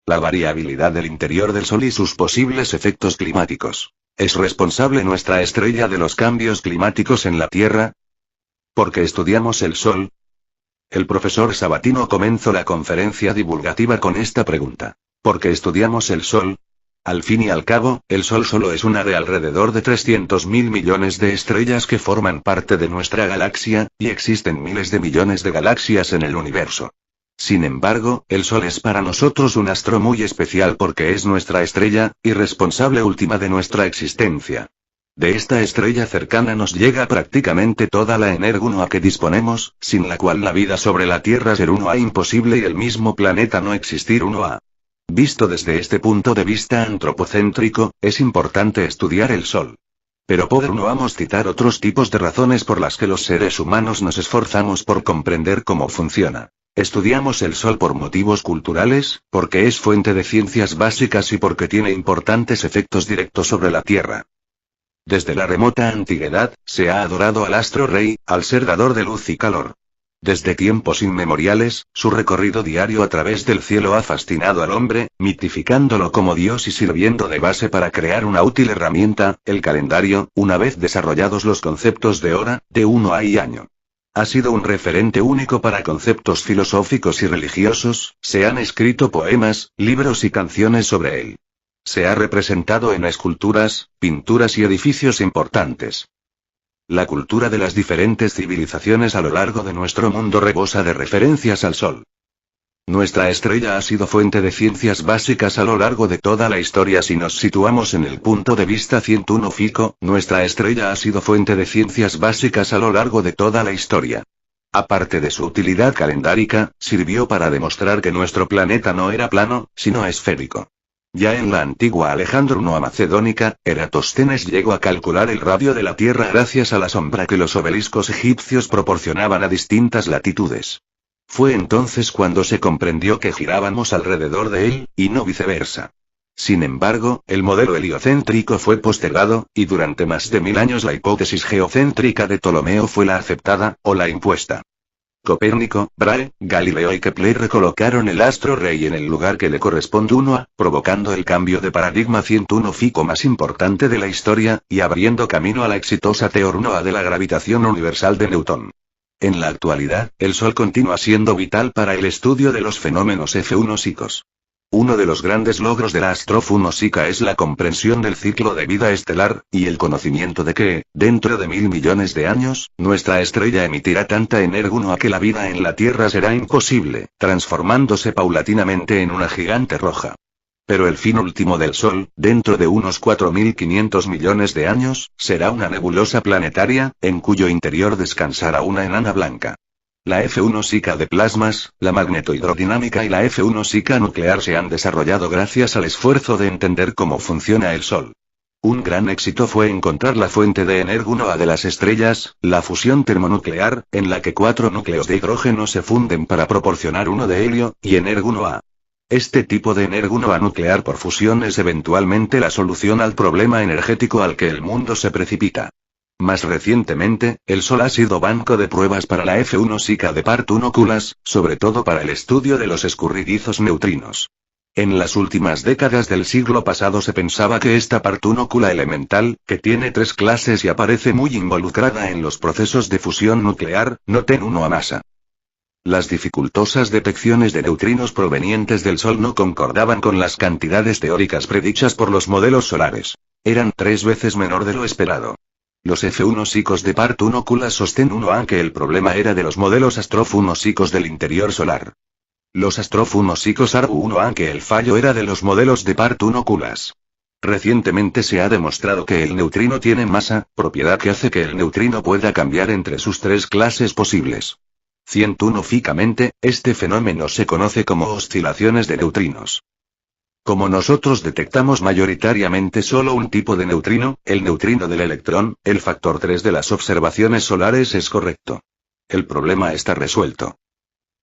La variabilidad del interior del Sol y sus posibles efectos climáticos. ¿Es responsable nuestra estrella de los cambios climáticos en la Tierra? ¿Por qué estudiamos el Sol? El profesor Sabatino comenzó la conferencia divulgativa con esta pregunta. ¿Por qué estudiamos el Sol? Al fin y al cabo, el Sol solo es una de alrededor de 300.000 millones de estrellas que forman parte de nuestra galaxia, y existen miles de millones de galaxias en el universo. Sin embargo, el Sol es para nosotros un astro muy especial porque es nuestra estrella, y responsable última de nuestra existencia. De esta estrella cercana nos llega prácticamente toda la energúnea que disponemos, sin la cual la vida sobre la Tierra ser uno a imposible y el mismo planeta no existir uno a. Visto desde este punto de vista antropocéntrico, es importante estudiar el Sol. Pero podemos citar otros tipos de razones por las que los seres humanos nos esforzamos por comprender cómo funciona. Estudiamos el Sol por motivos culturales, porque es fuente de ciencias básicas y porque tiene importantes efectos directos sobre la Tierra. Desde la remota antigüedad, se ha adorado al astro rey, al ser dador de luz y calor. Desde tiempos inmemoriales, su recorrido diario a través del cielo ha fascinado al hombre, mitificándolo como Dios y sirviendo de base para crear una útil herramienta, el calendario, una vez desarrollados los conceptos de hora, de uno y año. Ha sido un referente único para conceptos filosóficos y religiosos, se han escrito poemas, libros y canciones sobre él. Se ha representado en esculturas, pinturas y edificios importantes. La cultura de las diferentes civilizaciones a lo largo de nuestro mundo rebosa de referencias al Sol. Nuestra estrella ha sido fuente de ciencias básicas a lo largo de toda la historia. Si nos situamos en el punto de vista científico, nuestra estrella ha sido fuente de ciencias básicas a lo largo de toda la historia. Aparte de su utilidad calendárica, sirvió para demostrar que nuestro planeta no era plano, sino esférico. Ya en la antigua Alejandría macedónica, Eratóstenes llegó a calcular el radio de la Tierra gracias a la sombra que los obeliscos egipcios proporcionaban a distintas latitudes. Fue entonces cuando se comprendió que girábamos alrededor de él, y no viceversa. Sin embargo, el modelo heliocéntrico fue postergado, y durante más de 1000 años la hipótesis geocéntrica de Ptolomeo fue la aceptada, o la impuesta. Copérnico, Brahe, Galileo y Kepler recolocaron el astro rey en el lugar que le corresponde provocando el cambio de paradigma científico más importante de la historia, y abriendo camino a la exitosa teoría de la gravitación universal de Newton. En la actualidad, el Sol continúa siendo vital para el estudio de los fenómenos físicos. Uno de los grandes logros de la astrofísica es la comprensión del ciclo de vida estelar, y el conocimiento de que, dentro de 1000 millones de años, nuestra estrella emitirá tanta energía que la vida en la Tierra será imposible, transformándose paulatinamente en una gigante roja. Pero el fin último del Sol, dentro de unos 4500 millones de años, será una nebulosa planetaria, en cuyo interior descansará una enana blanca. La física de plasmas, la magnetohidrodinámica y la física nuclear se han desarrollado gracias al esfuerzo de entender cómo funciona el Sol. Un gran éxito fue encontrar la fuente de energía de las estrellas, la fusión termonuclear, en la que 4 núcleos de hidrógeno se funden para proporcionar uno de helio, y energía. Este tipo de energía nuclear por fusión es eventualmente la solución al problema energético al que el mundo se precipita. Más recientemente, el Sol ha sido banco de pruebas para la física de partículas, sobre todo para el estudio de los escurridizos neutrinos. En las últimas décadas del siglo pasado se pensaba que esta partícula elemental, que tiene 3 clases y aparece muy involucrada en los procesos de fusión nuclear, no tiene una masa. Las dificultosas detecciones de neutrinos provenientes del Sol no concordaban con las cantidades teóricas predichas por los modelos solares. Eran 3 veces menor de lo esperado. Los físicos de partículas sostienen que el problema era de los modelos astrofísicos del interior solar. Los astrofísicos arguyen que el fallo era de los modelos de partículas. Recientemente se ha demostrado que el neutrino tiene masa, propiedad que hace que el neutrino pueda cambiar entre sus 3 clases posibles. Científicamente, este fenómeno se conoce como oscilaciones de neutrinos. Como nosotros detectamos mayoritariamente solo un tipo de neutrino, el neutrino del electrón, el factor 3 de las observaciones solares es correcto. El problema está resuelto.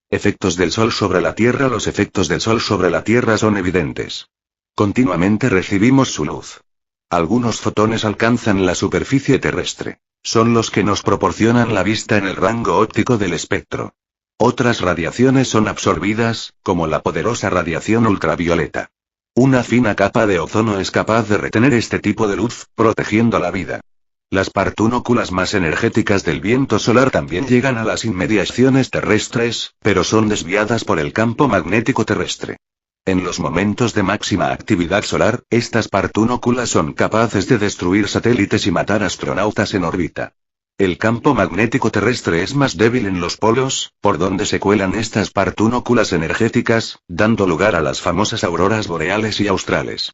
Efectos del Sol sobre la Tierra. Los efectos del Sol sobre la Tierra son evidentes. Continuamente recibimos su luz. Algunos fotones alcanzan la superficie terrestre. Son los que nos proporcionan la vista en el rango óptico del espectro. Otras radiaciones son absorbidas, como la poderosa radiación ultravioleta. Una fina capa de ozono es capaz de retener este tipo de luz, protegiendo la vida. Las partículas más energéticas del viento solar también llegan a las inmediaciones terrestres, pero son desviadas por el campo magnético terrestre. En los momentos de máxima actividad solar, estas partículas son capaces de destruir satélites y matar astronautas en órbita. El campo magnético terrestre es más débil en los polos, por donde se cuelan estas partículas energéticas, dando lugar a las famosas auroras boreales y australes.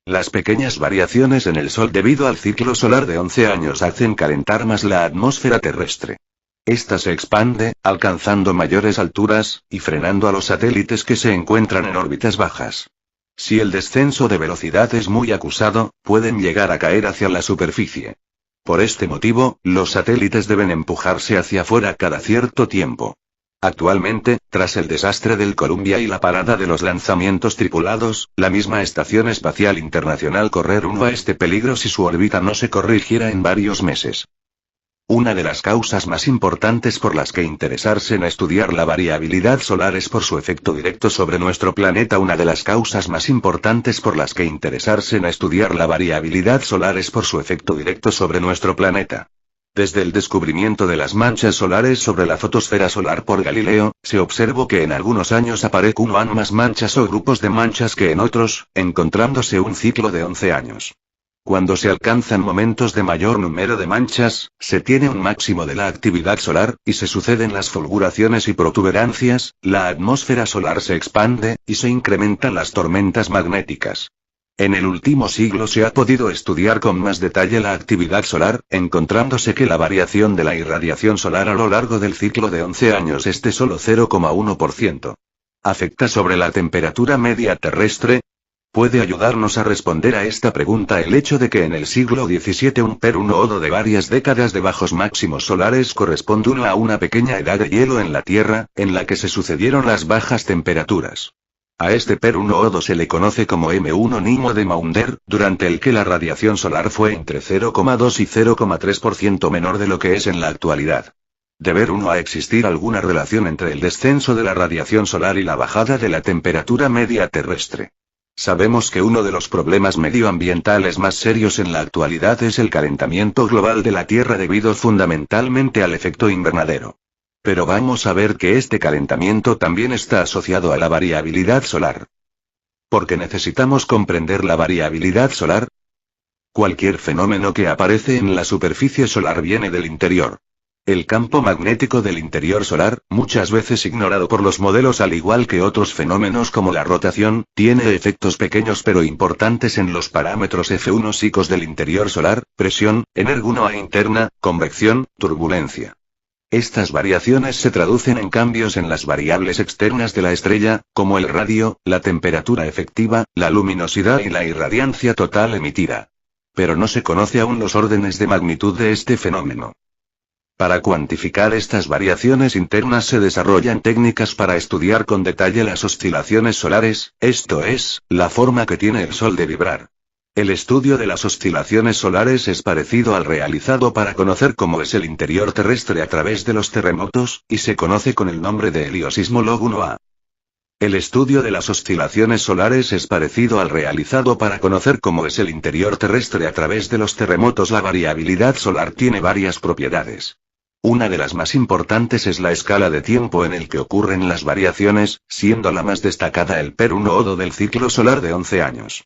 Las pequeñas variaciones en el Sol debido al ciclo solar de 11 años hacen calentar más la atmósfera terrestre. Esta se expande, alcanzando mayores alturas, y frenando a los satélites que se encuentran en órbitas bajas. Si el descenso de velocidad es muy acusado, pueden llegar a caer hacia la superficie. Por este motivo, los satélites deben empujarse hacia afuera cada cierto tiempo. Actualmente, tras el desastre del Columbia y la parada de los lanzamientos tripulados, la misma Estación Espacial Internacional corre rumbo a este peligro si su órbita no se corrigiera en varios meses. Una de las causas más importantes por las que interesarse en estudiar la variabilidad solar es por su efecto directo sobre nuestro planeta. Una de las causas más importantes por las que interesarse en estudiar la variabilidad solar es por su efecto directo sobre nuestro planeta. Desde el descubrimiento de las manchas solares sobre la fotosfera solar por Galileo, se observó que en algunos años aparecen más manchas o grupos de manchas que en otros, encontrándose un ciclo de 11 años. Cuando se alcanzan momentos de mayor número de manchas, se tiene un máximo de la actividad solar, y se suceden las fulguraciones y protuberancias, la atmósfera solar se expande, y se incrementan las tormentas magnéticas. En el último siglo se ha podido estudiar con más detalle la actividad solar, encontrándose que la variación de la irradiación solar a lo largo del ciclo de 11 años es de solo 0,1%. ¿Afecta sobre la temperatura media terrestre? ¿Puede ayudarnos a responder a esta pregunta el hecho de que en el siglo XVII un período de varias décadas de bajos máximos solares corresponde a una pequeña edad de hielo en la Tierra, en la que se sucedieron las bajas temperaturas? A este período se le conoce como M1 Nimo de Maunder, durante el que la radiación solar fue entre 0,2 y 0,3% menor de lo que es en la actualidad. ¿Deber uno a existir alguna relación entre el descenso de la radiación solar y la bajada de la temperatura media terrestre? Sabemos que uno de los problemas medioambientales más serios en la actualidad es el calentamiento global de la Tierra debido fundamentalmente al efecto invernadero. Pero vamos a ver que este calentamiento también está asociado a la variabilidad solar. ¿Por qué necesitamos comprender la variabilidad solar? Cualquier fenómeno que aparece en la superficie solar viene del interior. El campo magnético del interior solar, muchas veces ignorado por los modelos al igual que otros fenómenos como la rotación, tiene efectos pequeños pero importantes en los parámetros F1 psicos del interior solar: presión, energúnoa interna, convección, turbulencia. Estas variaciones se traducen en cambios en las variables externas de la estrella, como el radio, la temperatura efectiva, la luminosidad y la irradiancia total emitida. Pero no se conoce aún los órdenes de magnitud de este fenómeno. Para cuantificar estas variaciones internas se desarrollan técnicas para estudiar con detalle las oscilaciones solares, esto es, la forma que tiene el Sol de vibrar. El estudio de las oscilaciones solares es parecido al realizado para conocer cómo es el interior terrestre a través de los terremotos, y se conoce con el nombre de heliosismo log 1A. El estudio de las oscilaciones solares es parecido al realizado para conocer cómo es el interior terrestre a través de los terremotos. La variabilidad solar tiene varias propiedades. Una de las más importantes es la escala de tiempo en el que ocurren las variaciones, siendo la más destacada el período del ciclo solar de 11 años.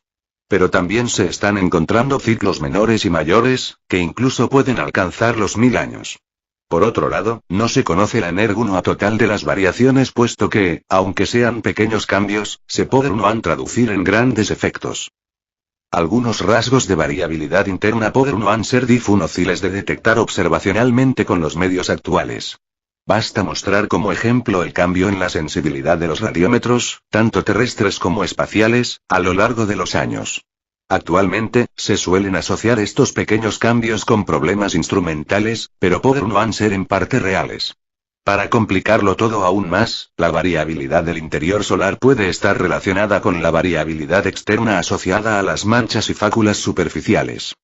Pero también se están encontrando ciclos menores y mayores, que incluso pueden alcanzar los 1000 años. Por otro lado, no se conoce la energúnoa total de las variaciones puesto que, aunque sean pequeños cambios, se pueden traducir en grandes efectos. Algunos rasgos de variabilidad interna pueden ser difíciles de detectar observacionalmente con los medios actuales. Basta mostrar como ejemplo el cambio en la sensibilidad de los radiómetros, tanto terrestres como espaciales, a lo largo de los años. Actualmente, se suelen asociar estos pequeños cambios con problemas instrumentales, pero pueden ser en parte reales. Para complicarlo todo aún más, la variabilidad del interior solar puede estar relacionada con la variabilidad externa asociada a las manchas y fáculas superficiales.